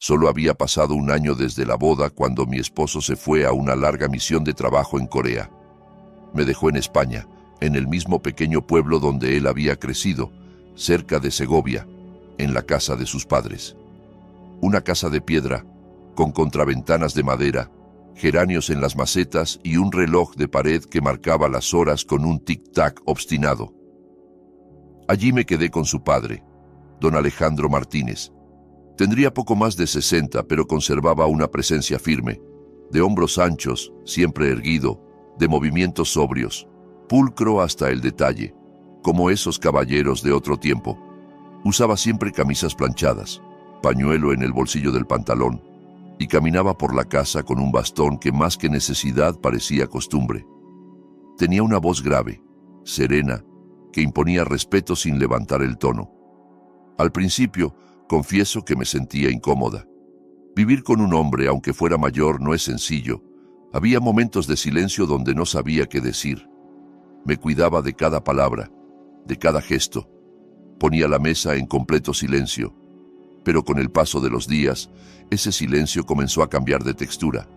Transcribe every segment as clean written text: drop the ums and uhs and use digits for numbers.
Solo había pasado un año desde la boda cuando mi esposo se fue a una larga misión de trabajo en Corea. Me dejó en España, en el mismo pequeño pueblo donde él había crecido, cerca de Segovia, en la casa de sus padres. Una casa de piedra, con contraventanas de madera, geranios en las macetas y un reloj de pared que marcaba las horas con un tic-tac obstinado. Allí me quedé con su padre, don Alejandro Martínez. Tendría poco más de 60, pero conservaba una presencia firme, de hombros anchos, siempre erguido, de movimientos sobrios, pulcro hasta el detalle, como esos caballeros de otro tiempo. Usaba siempre camisas planchadas, pañuelo en el bolsillo del pantalón, y caminaba por la casa con un bastón que más que necesidad parecía costumbre. Tenía una voz grave, serena, que imponía respeto sin levantar el tono. Al principio, confieso que me sentía incómoda. Vivir con un hombre, aunque fuera mayor, no es sencillo. Había momentos de silencio donde no sabía qué decir. Me cuidaba de cada palabra, de cada gesto. Ponía la mesa en completo silencio. Pero con el paso de los días, ese silencio comenzó a cambiar de textura.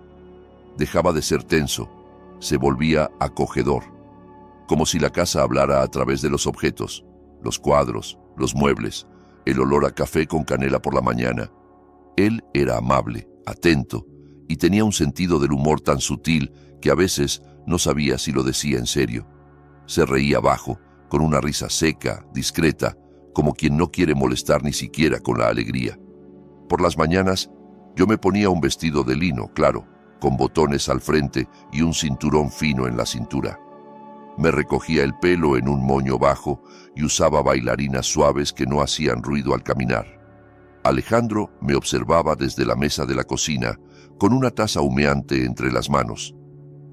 Dejaba de ser tenso, se volvía acogedor, como si la casa hablara a través de los objetos, los cuadros, los muebles, el olor a café con canela por la mañana. Él era amable, atento, y tenía un sentido del humor tan sutil que a veces no sabía si lo decía en serio. Se reía bajo, con una risa seca, discreta, como quien no quiere molestar ni siquiera con la alegría. Por las mañanas, yo me ponía un vestido de lino, claro, con botones al frente y un cinturón fino en la cintura. Me recogía el pelo en un moño bajo y usaba bailarinas suaves que no hacían ruido al caminar. Alejandro me observaba desde la mesa de la cocina, con una taza humeante entre las manos.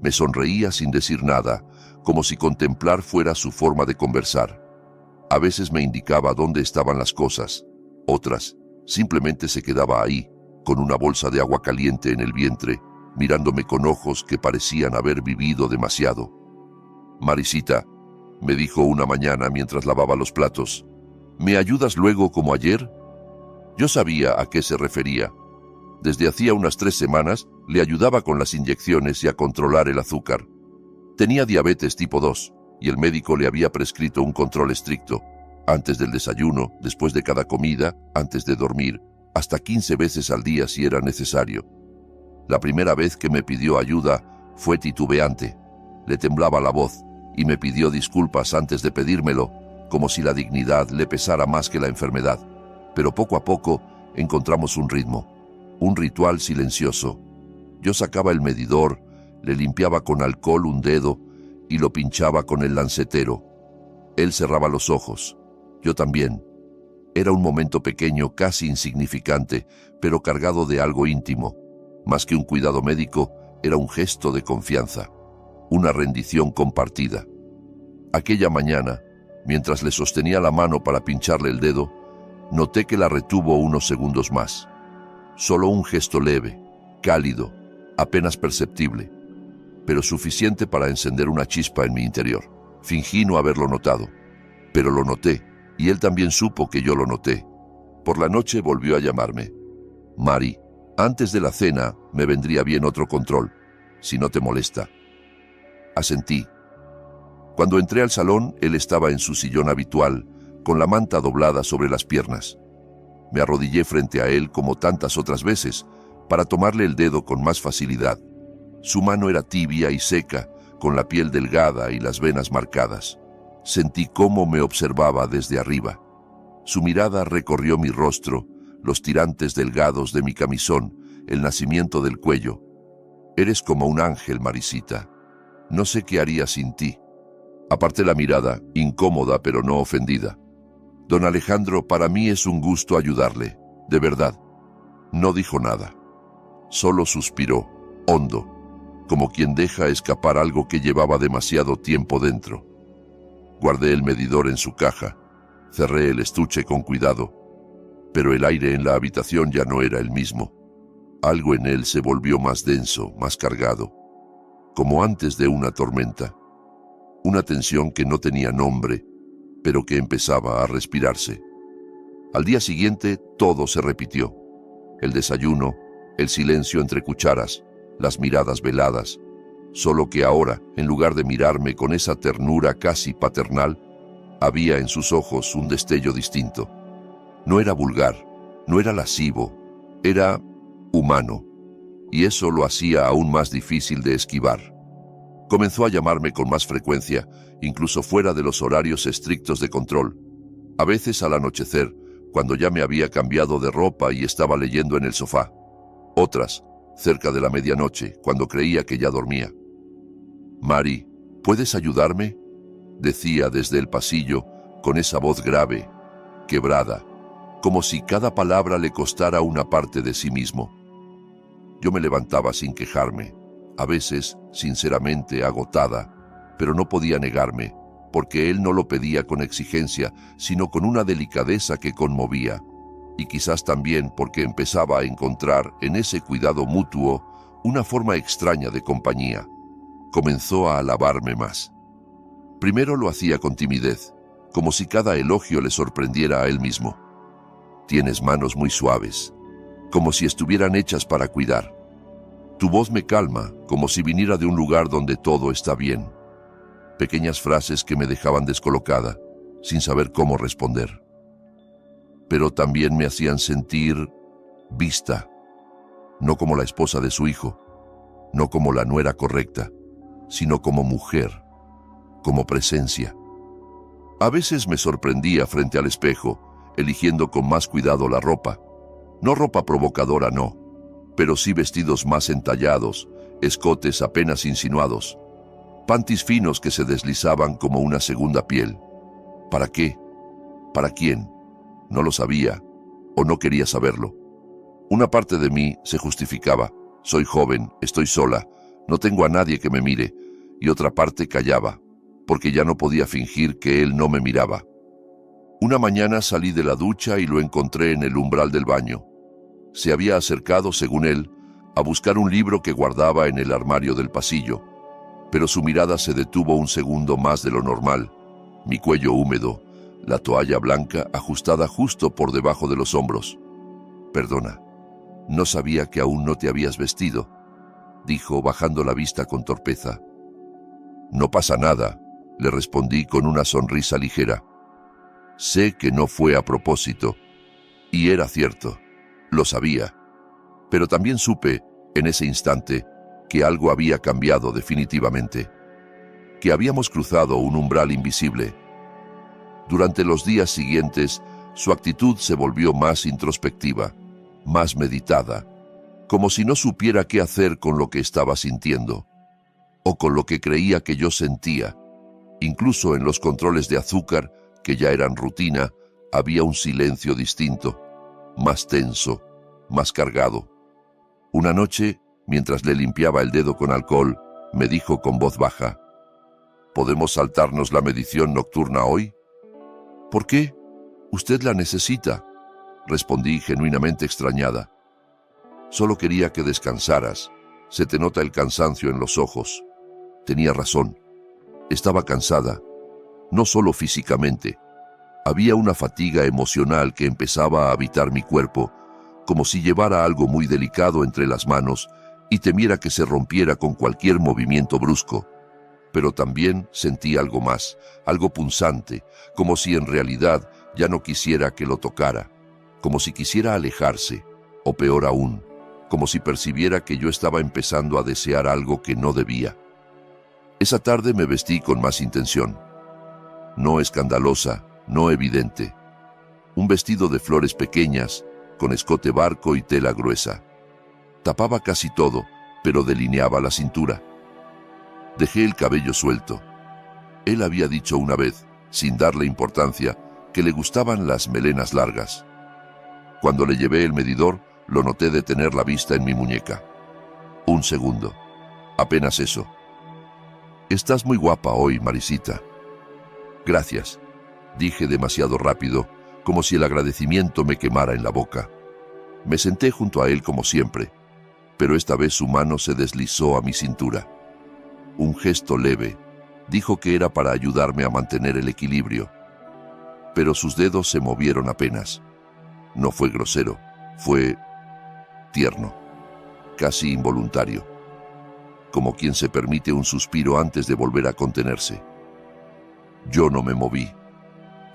Me sonreía sin decir nada, como si contemplar fuera su forma de conversar. A veces me indicaba dónde estaban las cosas, otras simplemente se quedaba ahí, con una bolsa de agua caliente en el vientre, mirándome con ojos que parecían haber vivido demasiado. «Marisita», me dijo una mañana mientras lavaba los platos, «¿me ayudas luego como ayer?». Yo sabía a qué se refería. Desde hacía unas 3 semanas le ayudaba con las inyecciones y a controlar el azúcar. Tenía diabetes tipo 2 y el médico le había prescrito un control estricto, antes del desayuno, después de cada comida, antes de dormir, hasta 15 veces al día si era necesario. La primera vez que me pidió ayuda fue titubeante. Le temblaba la voz y me pidió disculpas antes de pedírmelo, como si la dignidad le pesara más que la enfermedad. Pero poco a poco encontramos un ritmo, un ritual silencioso. Yo sacaba el medidor, le limpiaba con alcohol un dedo y lo pinchaba con el lancetero. Él cerraba los ojos, yo también. Era un momento pequeño, casi insignificante, pero cargado de algo íntimo. Más que un cuidado médico, era un gesto de confianza, una rendición compartida. Aquella mañana, mientras le sostenía la mano para pincharle el dedo, noté que la retuvo unos segundos más. Solo un gesto leve, cálido, apenas perceptible, pero suficiente para encender una chispa en mi interior. Fingí no haberlo notado, pero lo noté, y él también supo que yo lo noté. Por la noche volvió a llamarme. «Mari, antes de la cena me vendría bien otro control, si no te molesta». Asentí. Cuando entré al salón, él estaba en su sillón habitual, con la manta doblada sobre las piernas. Me arrodillé frente a él como tantas otras veces, para tomarle el dedo con más facilidad. Su mano era tibia y seca, con la piel delgada y las venas marcadas. Sentí cómo me observaba desde arriba. Su mirada recorrió mi rostro, los tirantes delgados de mi camisón, el nacimiento del cuello. «Eres como un ángel, Marisita. No sé qué haría sin ti». Aparté la mirada, incómoda pero no ofendida. «Don Alejandro, para mí es un gusto ayudarle, de verdad». No dijo nada. Solo suspiró, hondo, como quien deja escapar algo que llevaba demasiado tiempo dentro. Guardé el medidor en su caja, cerré el estuche con cuidado, pero el aire en la habitación ya no era el mismo. Algo en él se volvió más denso, más cargado, como antes de una tormenta. Una tensión que no tenía nombre, pero que empezaba a respirarse. Al día siguiente todo se repitió. el desayuno, el silencio entre cucharas, las miradas veladas. Solo que ahora, en lugar de mirarme con esa ternura casi paternal, había en sus ojos un destello distinto. No era vulgar, no era lascivo, era humano, y eso lo hacía aún más difícil de esquivar. Comenzó a llamarme con más frecuencia, incluso fuera de los horarios estrictos de control. A veces al anochecer, cuando ya me había cambiado de ropa y estaba leyendo en el sofá. Otras, cerca de la medianoche, cuando creía que ya dormía. «Mari, ¿puedes ayudarme?», decía desde el pasillo, con esa voz grave, quebrada, como si cada palabra le costara una parte de sí mismo. Yo me levantaba sin quejarme, a veces, sinceramente, agotada, pero no podía negarme, porque él no lo pedía con exigencia, sino con una delicadeza que conmovía, y quizás también porque empezaba a encontrar en ese cuidado mutuo una forma extraña de compañía. Comenzó a alabarme más. Primero lo hacía con timidez, como si cada elogio le sorprendiera a él mismo. «Tienes manos muy suaves, como si estuvieran hechas para cuidar. Tu voz me calma, como si viniera de un lugar donde todo está bien». Pequeñas frases que me dejaban descolocada, sin saber cómo responder. Pero también me hacían sentir vista, no como la esposa de su hijo, no como la nuera correcta, sino como mujer, como presencia. A veces me sorprendía frente al espejo, eligiendo con más cuidado la ropa. No ropa provocadora, no, pero sí vestidos más entallados, escotes apenas insinuados, pantis finos que se deslizaban como una segunda piel. ¿Para qué? ¿Para quién? No lo sabía, o no quería saberlo. Una parte de mí se justificaba. Soy joven, estoy sola, no tengo a nadie que me mire, y otra parte callaba, porque ya no podía fingir que él no me miraba. Una mañana salí de la ducha y lo encontré en el umbral del baño. Se había acercado, según él, a buscar un libro que guardaba en el armario del pasillo, pero su mirada se detuvo un segundo más de lo normal. Mi cuello húmedo, la toalla blanca ajustada justo por debajo de los hombros. «Perdona, no sabía que aún no te habías vestido», dijo bajando la vista con torpeza. «No pasa nada», le respondí con una sonrisa ligera. Sé que no fue a propósito, y era cierto, lo sabía, pero también supe, en ese instante, que algo había cambiado definitivamente, que habíamos cruzado un umbral invisible. Durante los días siguientes, su actitud se volvió más introspectiva, más meditada, como si no supiera qué hacer con lo que estaba sintiendo, o con lo que creía que yo sentía. Incluso en los controles de azúcar, que ya eran rutina, había un silencio distinto, más tenso, más cargado. Una noche, mientras le limpiaba el dedo con alcohol, me dijo con voz baja: «¿Podemos saltarnos la medición nocturna hoy?» «¿Por qué? Usted la necesita», respondí genuinamente extrañada. «Solo quería que descansaras. Se te nota el cansancio en los ojos». Tenía razón. Estaba cansada, no solo físicamente. Había una fatiga emocional que empezaba a habitar mi cuerpo, como si llevara algo muy delicado entre las manos y temiera que se rompiera con cualquier movimiento brusco. Pero también sentí algo más, algo punzante, como si en realidad ya no quisiera que lo tocara, como si quisiera alejarse, o peor aún, como si percibiera que yo estaba empezando a desear algo que no debía. Esa tarde me vestí con más intención. No escandalosa, no evidente. Un vestido de flores pequeñas, con escote barco y tela gruesa. Tapaba casi todo, pero delineaba la cintura. Dejé el cabello suelto. Él había dicho una vez, sin darle importancia, que le gustaban las melenas largas. Cuando le llevé el medidor, lo noté detener la vista en mi muñeca. Un segundo. Apenas eso. «Estás muy guapa hoy, Marisita». «Gracias», dije demasiado rápido, como si el agradecimiento me quemara en la boca. Me senté junto a él como siempre, pero esta vez su mano se deslizó a mi cintura. Un gesto leve, dijo que era para ayudarme a mantener el equilibrio, pero sus dedos se movieron apenas. No fue grosero, fue tierno, casi involuntario, como quien se permite un suspiro antes de volver a contenerse. Yo no me moví.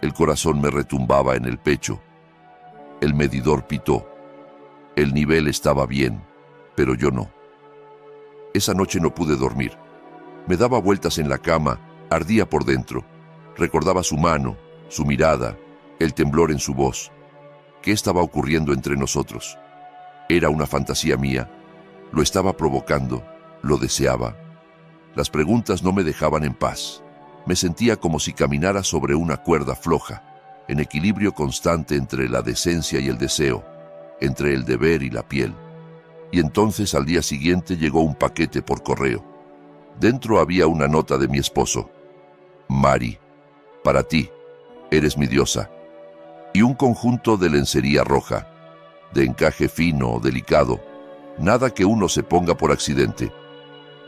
El corazón me retumbaba en el pecho. El medidor pitó. El nivel estaba bien, pero yo no. Esa noche no pude dormir. Me daba vueltas en la cama, ardía por dentro. Recordaba su mano, su mirada, el temblor en su voz. ¿Qué estaba ocurriendo entre nosotros? ¿Era una fantasía mía? ¿Lo estaba provocando? ¿Lo deseaba? Las preguntas no me dejaban en paz. Me sentía como si caminara sobre una cuerda floja, en equilibrio constante entre la decencia y el deseo, entre el deber y la piel. Y entonces al día siguiente llegó un paquete por correo. Dentro había una nota de mi esposo. Mari, para ti, eres mi diosa. Y un conjunto de lencería roja, de encaje fino o delicado, nada que uno se ponga por accidente,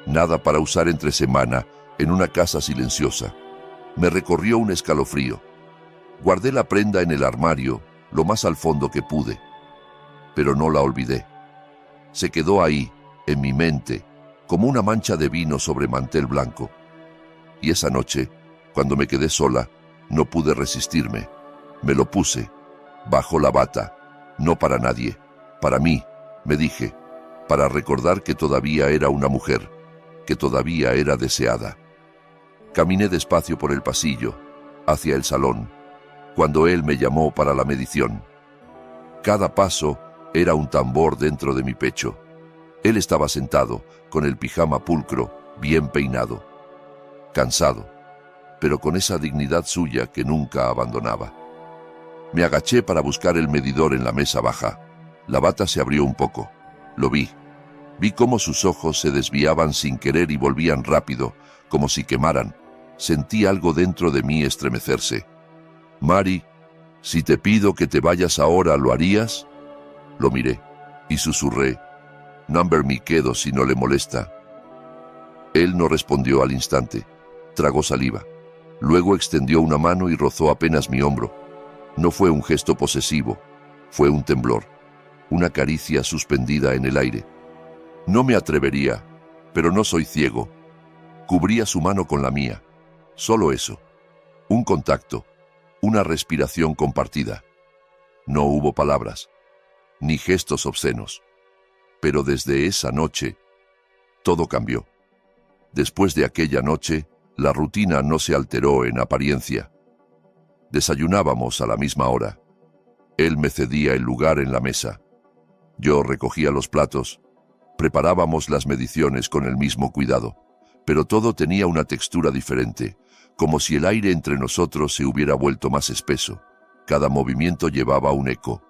nada para usar entre semana en una casa silenciosa. Me recorrió un escalofrío. Guardé la prenda en el armario, lo más al fondo que pude, pero no la olvidé. Se quedó ahí, en mi mente, como una mancha de vino sobre mantel blanco. Y esa noche, cuando me quedé sola, no pude resistirme. Me lo puse, bajo la bata, no para nadie, para mí, me dije, para recordar que todavía era una mujer, que todavía era deseada. Caminé despacio por el pasillo, hacia el salón, cuando él me llamó para la medición. Cada paso era un tambor dentro de mi pecho. Él estaba sentado, con el pijama pulcro, bien peinado, cansado, pero con esa dignidad suya que nunca abandonaba. Me agaché para buscar el medidor en la mesa baja. La bata se abrió un poco. Lo vi. Vi cómo sus ojos se desviaban sin querer y volvían rápido, como si quemaran. Sentí algo dentro de mí estremecerse. Mari, si te pido que te vayas ahora, ¿lo harías? Lo miré y susurré. Number me quedo si no le molesta. Él no respondió al instante. Tragó saliva. Luego extendió una mano y rozó apenas mi hombro. No fue un gesto posesivo, fue un temblor, una caricia suspendida en el aire. No me atrevería, pero no soy ciego. Cubría su mano con la mía. Solo eso. Un contacto, una respiración compartida. No hubo palabras, ni gestos obscenos. Pero desde esa noche, todo cambió. Después de aquella noche, la rutina no se alteró en apariencia. Desayunábamos a la misma hora. Él me cedía el lugar en la mesa. Yo recogía los platos. Preparábamos las mediciones con el mismo cuidado, pero todo tenía una textura diferente, como si el aire entre nosotros se hubiera vuelto más espeso. Cada movimiento llevaba un eco,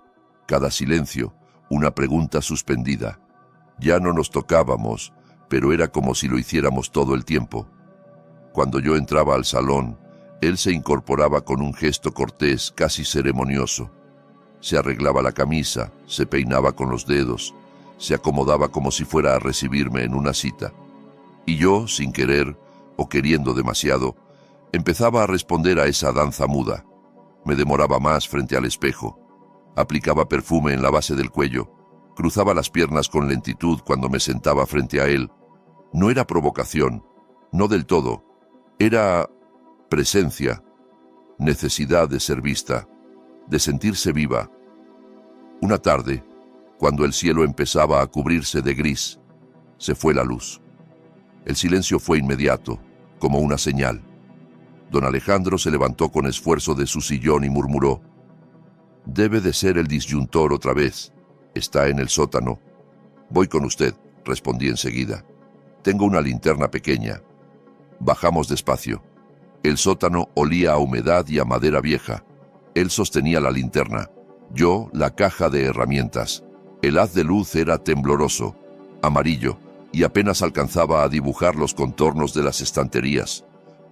cada silencio, una pregunta suspendida. Ya no nos tocábamos, pero era como si lo hiciéramos todo el tiempo. Cuando yo entraba al salón, él se incorporaba con un gesto cortés, casi ceremonioso. Se arreglaba la camisa, se peinaba con los dedos, se acomodaba como si fuera a recibirme en una cita. Y yo, sin querer, o queriendo demasiado, empezaba a responder a esa danza muda. Me demoraba más frente al espejo. Aplicaba perfume en la base del cuello. Cruzaba las piernas con lentitud cuando me sentaba frente a él. No era provocación, no del todo. Era presencia, necesidad de ser vista, de sentirse viva. Una tarde, cuando el cielo empezaba a cubrirse de gris, se fue la luz. El silencio fue inmediato, como una señal. Don Alejandro se levantó con esfuerzo de su sillón y murmuró: «Debe de ser el disyuntor otra vez. Está en el sótano». «Voy con usted», respondí enseguida. «Tengo una linterna pequeña». Bajamos despacio. El sótano olía a humedad y a madera vieja. Él sostenía la linterna, yo la caja de herramientas. El haz de luz era tembloroso, amarillo, y apenas alcanzaba a dibujar los contornos de las estanterías.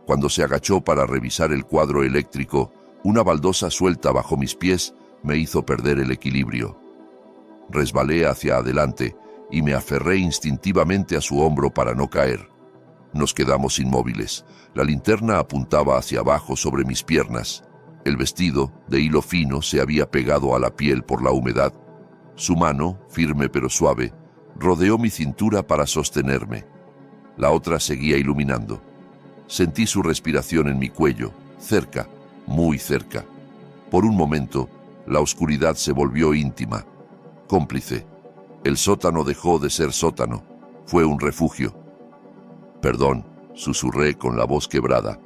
Cuando se agachó para revisar el cuadro eléctrico, una baldosa suelta bajo mis pies me hizo perder el equilibrio. Resbalé hacia adelante y me aferré instintivamente a su hombro para no caer. Nos quedamos inmóviles. La linterna apuntaba hacia abajo sobre mis piernas. El vestido, de hilo fino, se había pegado a la piel por la humedad. Su mano, firme pero suave, rodeó mi cintura para sostenerme. La otra seguía iluminando. Sentí su respiración en mi cuello, cerca, muy cerca. Por un momento, la oscuridad se volvió íntima, cómplice. El sótano dejó de ser sótano, fue un refugio. «Perdón», susurré con la voz quebrada.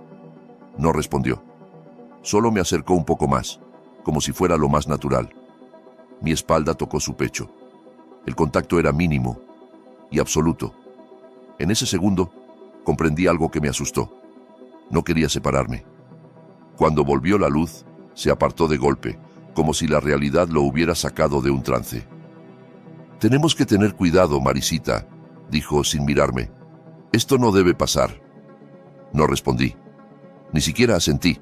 No respondió. Solo me acercó un poco más, como si fuera lo más natural. Mi espalda tocó su pecho. El contacto era mínimo y absoluto. En ese segundo, comprendí algo que me asustó. No quería separarme. Cuando volvió la luz, se apartó de golpe, como si la realidad lo hubiera sacado de un trance. «Tenemos que tener cuidado, Marisita», dijo sin mirarme. «Esto no debe pasar». No respondí. Ni siquiera asentí.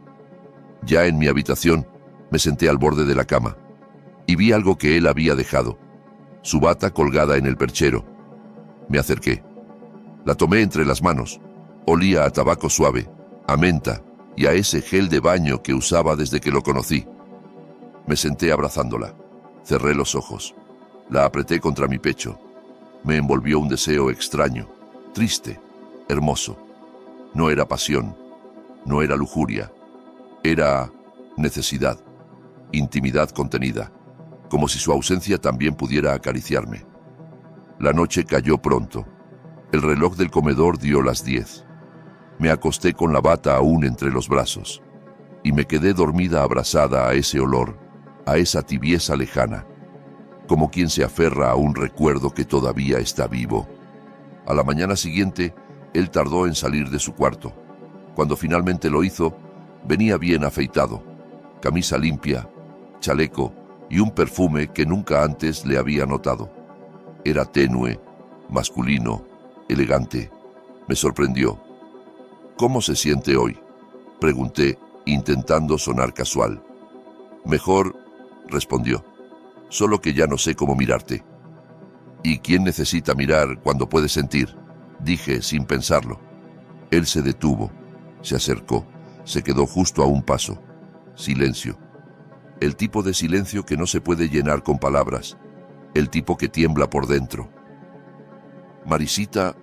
Ya en mi habitación, me senté al borde de la cama y vi algo que él había dejado, su bata colgada en el perchero. Me acerqué. La tomé entre las manos. Olía a tabaco suave, a menta y a ese gel de baño que usaba desde que lo conocí. Me senté abrazándola. Cerré los ojos. La apreté contra mi pecho. Me envolvió un deseo extraño, triste, hermoso. No era pasión, no era lujuria. Era necesidad, intimidad contenida, como si su ausencia también pudiera acariciarme. La noche cayó pronto. El reloj del comedor dio las 10. Me acosté con la bata aún entre los brazos y me quedé dormida abrazada a ese olor, a esa tibieza lejana, como quien se aferra a un recuerdo que todavía está vivo. A la mañana siguiente, él tardó en salir de su cuarto. Cuando finalmente lo hizo, venía bien afeitado, camisa limpia, chaleco y un perfume que nunca antes le había notado. Era tenue, masculino, elegante. Me sorprendió. «¿Cómo se siente hoy?», pregunté, intentando sonar casual. «Mejor», respondió, «solo que ya no sé cómo mirarte». «¿Y quién necesita mirar cuando puede sentir?», dije sin pensarlo. Él se detuvo, se acercó, se quedó justo a un paso. Silencio. El tipo de silencio que no se puede llenar con palabras. El tipo que tiembla por dentro. «Marisita»,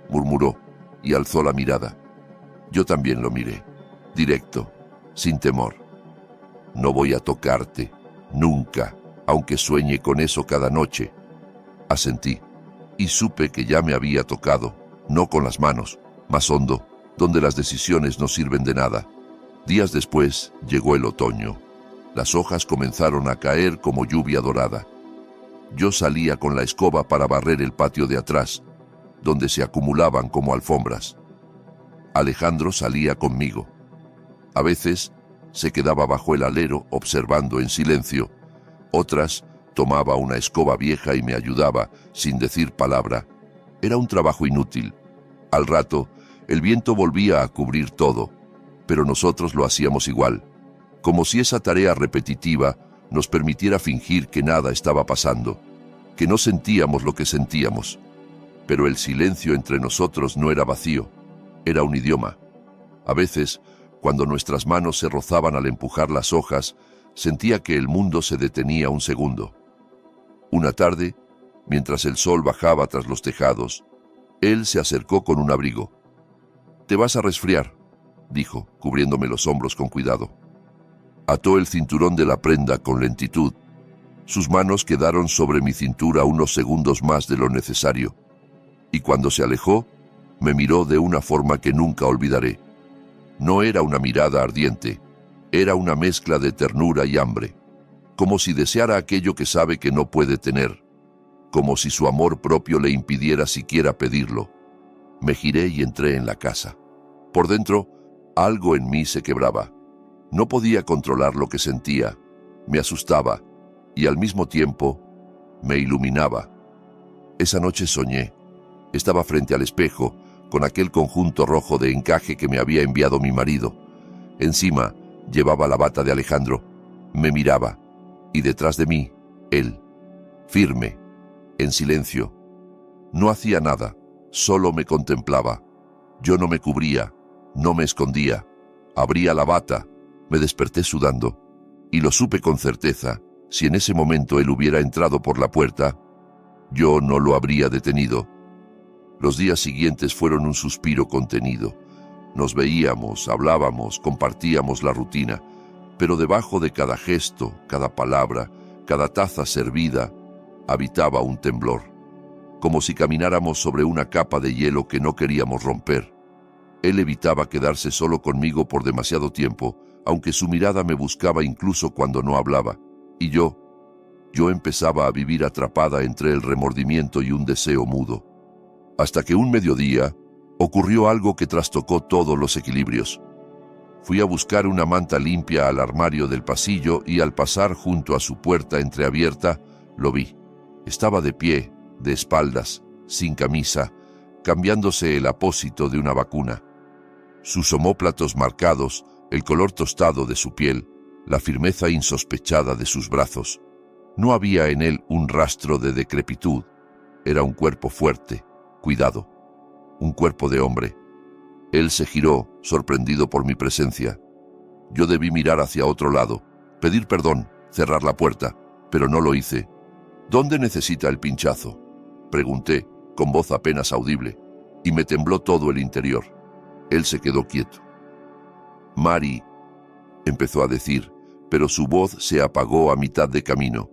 murmuró, y alzó la mirada. Yo también lo miré, directo, sin temor. «No voy a tocarte, nunca, aunque sueñe con eso cada noche». Asentí, y supe que ya me había tocado, no con las manos, más hondo, donde las decisiones no sirven de nada. Días después llegó el otoño. Las hojas comenzaron a caer como lluvia dorada. Yo salía con la escoba para barrer el patio de atrás, donde se acumulaban como alfombras. Alejandro salía conmigo. A veces se quedaba bajo el alero observando en silencio. Otras tomaba una escoba vieja y me ayudaba, sin decir palabra. Era un trabajo inútil. Al rato, el viento volvía a cubrir todo, pero nosotros lo hacíamos igual, como si esa tarea repetitiva nos permitiera fingir que nada estaba pasando, que no sentíamos lo que sentíamos. Pero el silencio entre nosotros no era vacío, era un idioma. A veces, cuando nuestras manos se rozaban al empujar las hojas, sentía que el mundo se detenía un segundo. Una tarde, mientras el sol bajaba tras los tejados, él se acercó con un abrigo. «Te vas a resfriar», dijo, cubriéndome los hombros con cuidado. Ató el cinturón de la prenda con lentitud. Sus manos quedaron sobre mi cintura unos segundos más de lo necesario, y cuando se alejó, me miró de una forma que nunca olvidaré. No era una mirada ardiente, era una mezcla de ternura y hambre, como si deseara aquello que sabe que no puede tener, como si su amor propio le impidiera siquiera pedirlo. Me giré y entré en la casa. Por dentro, algo en mí se quebraba. No podía controlar lo que sentía, me asustaba y al mismo tiempo me iluminaba. Esa noche soñé. Estaba frente al espejo, con aquel conjunto rojo de encaje que me había enviado mi marido. Encima llevaba la bata de Alejandro. Me miraba, y detrás de mí, él, firme, en silencio. No hacía nada, solo me contemplaba. Yo no me cubría, no me escondía. Abría la bata, me desperté sudando, y lo supe con certeza. Si en ese momento él hubiera entrado por la puerta, yo no lo habría detenido. Los días siguientes fueron un suspiro contenido. Nos veíamos, hablábamos, compartíamos la rutina, pero debajo de cada gesto, cada palabra, cada taza servida, habitaba un temblor, como si camináramos sobre una capa de hielo que no queríamos romper. Él evitaba quedarse solo conmigo por demasiado tiempo, aunque su mirada me buscaba incluso cuando no hablaba, y yo empezaba a vivir atrapada entre el remordimiento y un deseo mudo. Hasta que un mediodía ocurrió algo que trastocó todos los equilibrios. Fui a buscar una manta limpia al armario del pasillo y al pasar junto a su puerta entreabierta, lo vi. Estaba de pie, de espaldas, sin camisa, cambiándose el apósito de una vacuna. Sus omóplatos marcados, el color tostado de su piel, la firmeza insospechada de sus brazos. No había en él un rastro de decrepitud. Era un cuerpo fuerte, cuidado, un cuerpo de hombre. Él se giró, sorprendido por mi presencia. Yo debí mirar hacia otro lado, pedir perdón, cerrar la puerta, pero no lo hice. ¿Dónde necesita el pinchazo?, pregunté, con voz apenas audible, y me tembló todo el interior. Él se quedó quieto. Mari, empezó a decir, pero su voz se apagó a mitad de camino.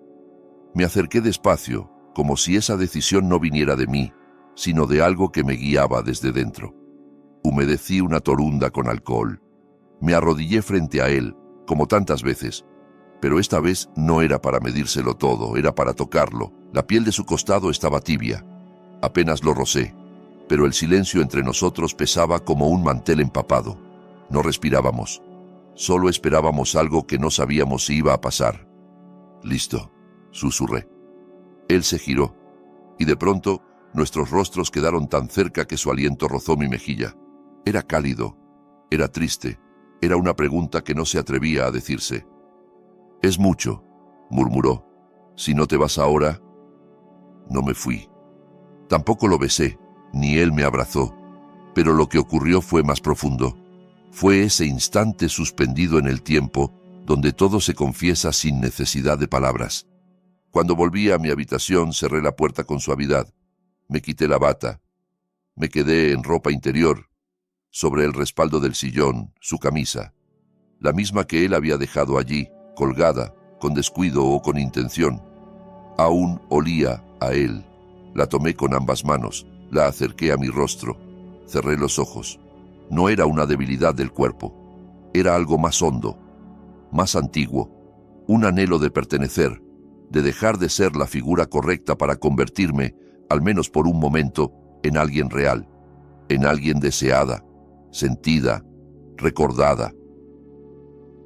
Me acerqué despacio, como si esa decisión no viniera de mí, sino de algo que me guiaba desde dentro. Humedecí una torunda con alcohol. Me arrodillé frente a él, como tantas veces, pero esta vez no era para medírselo todo, era para tocarlo. La piel de su costado estaba tibia. Apenas lo rocé, pero el silencio entre nosotros pesaba como un mantel empapado. No respirábamos. Solo esperábamos algo que no sabíamos si iba a pasar. «Listo», susurré. Él se giró, y de pronto nuestros rostros quedaron tan cerca que su aliento rozó mi mejilla. Era cálido, era triste, era una pregunta que no se atrevía a decirse. «Es mucho», murmuró. «Si no te vas ahora...». No me fui. Tampoco lo besé, ni él me abrazó, pero lo que ocurrió fue más profundo. Fue ese instante suspendido en el tiempo, donde todo se confiesa sin necesidad de palabras. Cuando volví a mi habitación, cerré la puerta con suavidad. Me quité la bata. Me quedé en ropa interior. Sobre el respaldo del sillón, su camisa. La misma que él había dejado allí, colgada, con descuido o con intención. Aún olía a él. La tomé con ambas manos, la acerqué a mi rostro. Cerré los ojos. No era una debilidad del cuerpo. Era algo más hondo, más antiguo. Un anhelo de pertenecer, de dejar de ser la figura correcta para convertirme, al menos por un momento, en alguien real, en alguien deseada, sentida, recordada.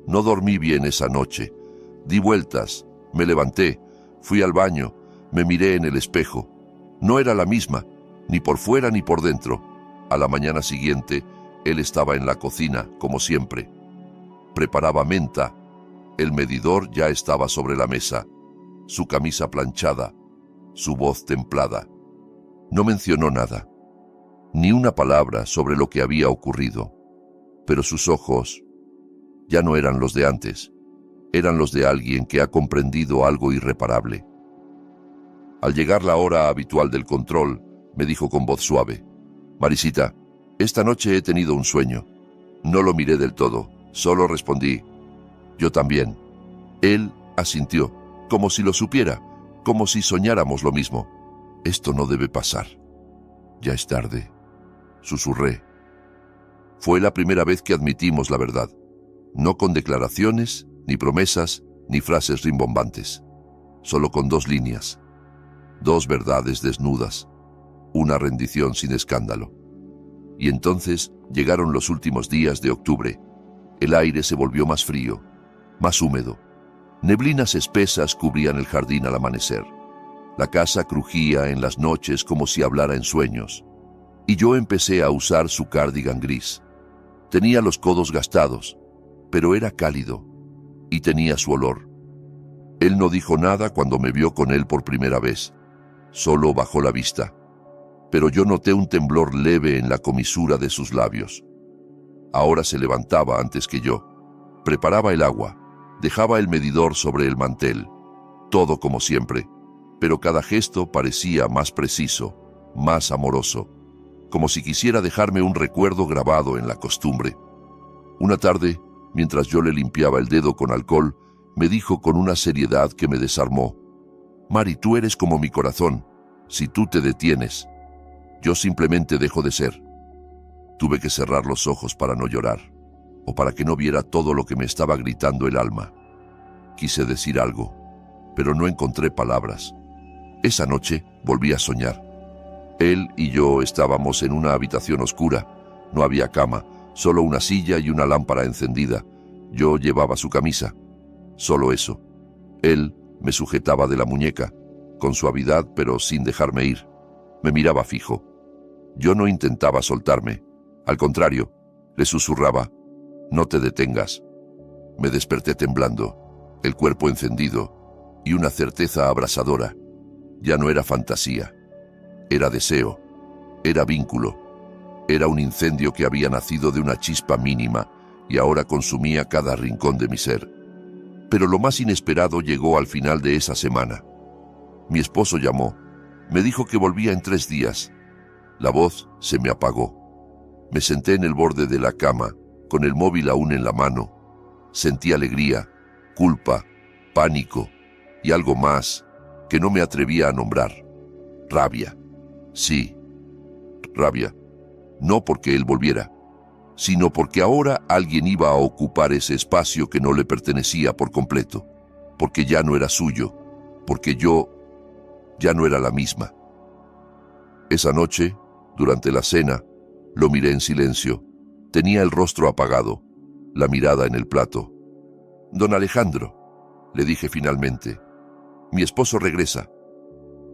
No dormí bien esa noche. Di vueltas, me levanté, fui al baño, me miré en el espejo. No era la misma, ni por fuera ni por dentro. A la mañana siguiente, él estaba en la cocina, como siempre. Preparaba menta. El medidor ya estaba sobre la mesa. Su camisa planchada, su voz templada. No mencionó nada, ni una palabra sobre lo que había ocurrido. Pero sus ojos ya no eran los de antes. Eran los de alguien que ha comprendido algo irreparable. Al llegar la hora habitual del control, me dijo con voz suave: «Marisita, esta noche he tenido un sueño». No lo miré del todo, solo respondí: «Yo también». Él asintió, como si lo supiera, como si soñáramos lo mismo. «Esto no debe pasar. Ya es tarde», susurré. Fue la primera vez que admitimos la verdad, no con declaraciones, ni promesas, ni frases rimbombantes, solo con 2 líneas, 2 verdades desnudas, una rendición sin escándalo. Y entonces llegaron los últimos días de octubre. El aire se volvió más frío, más húmedo. Neblinas espesas cubrían el jardín al amanecer. La casa crujía en las noches como si hablara en sueños. Y yo empecé a usar su cardigan gris. Tenía los codos gastados, pero era cálido, y tenía su olor. Él no dijo nada cuando me vio con él por primera vez. Solo bajó la vista. Pero yo noté un temblor leve en la comisura de sus labios. Ahora se levantaba antes que yo. Preparaba el agua. Dejaba el medidor sobre el mantel. todo como siempre, pero cada gesto parecía más preciso, más amoroso, como si quisiera dejarme un recuerdo grabado en la costumbre. Una tarde, mientras yo le limpiaba el dedo con alcohol, me dijo con una seriedad que me desarmó: «Mari, tú eres como mi corazón. Si tú te detienes, yo simplemente dejo de ser». Tuve que cerrar los ojos para no llorar, o para que no viera todo lo que me estaba gritando el alma. Quise decir algo, pero no encontré palabras. Esa noche volví a soñar. Él y yo estábamos en una habitación oscura. No había cama, solo una silla y una lámpara encendida. Yo llevaba su camisa. Solo eso. Él me sujetaba de la muñeca, con suavidad pero sin dejarme ir. Me miraba fijo. Yo no intentaba soltarme. Al contrario, le susurraba: «No te detengas». Me desperté temblando, el cuerpo encendido y una certeza abrasadora. Ya no era fantasía. Era deseo. Era vínculo. Era un incendio que había nacido de una chispa mínima y ahora consumía cada rincón de mi ser. Pero lo más inesperado llegó al final de esa semana. Mi esposo llamó. Me dijo que volvía en 3 días. La voz se me apagó. Me senté en el borde de la cama, con el móvil aún en la mano. Sentí alegría, culpa, pánico y algo más que no me atrevía a nombrar. Rabia. Sí, rabia. No porque él volviera, sino porque ahora alguien iba a ocupar ese espacio que no le pertenecía por completo, porque ya no era suyo, porque yo ya no era la misma. Esa noche, durante la cena, lo miré en silencio. Tenía el rostro apagado, la mirada en el plato. «Don Alejandro», le dije finalmente, «mi esposo regresa».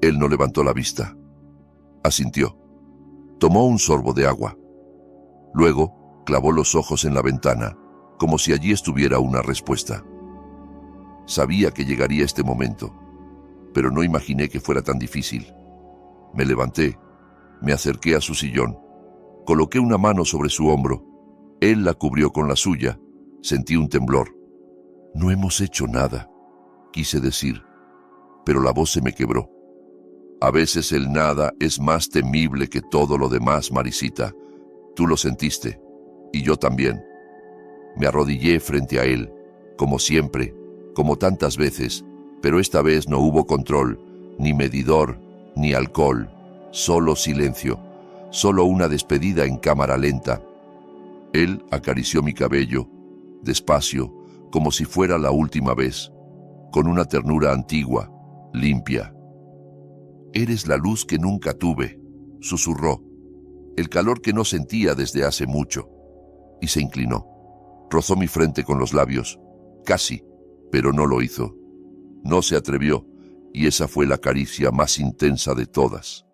Él no levantó la vista. Asintió. Tomó un sorbo de agua. Luego clavó los ojos en la ventana, como si allí estuviera una respuesta. Sabía que llegaría este momento, pero no imaginé que fuera tan difícil. Me levanté, me acerqué a su sillón, coloqué una mano sobre su hombro. Él la cubrió con la suya. Sentí un temblor. «No hemos hecho nada», quise decir, pero la voz se me quebró. «A veces el nada es más temible que todo lo demás, Marisita. Tú lo sentiste, y yo también». Me arrodillé frente a él, como siempre, como tantas veces, pero esta vez no hubo control, ni medidor, ni alcohol, solo silencio, solo una despedida en cámara lenta. Él acarició mi cabello, despacio, como si fuera la última vez, con una ternura antigua, limpia. «Eres la luz que nunca tuve», susurró, «el calor que no sentía desde hace mucho». Y se inclinó. Rozó mi frente con los labios, casi, pero no lo hizo. No se atrevió, y esa fue la caricia más intensa de todas.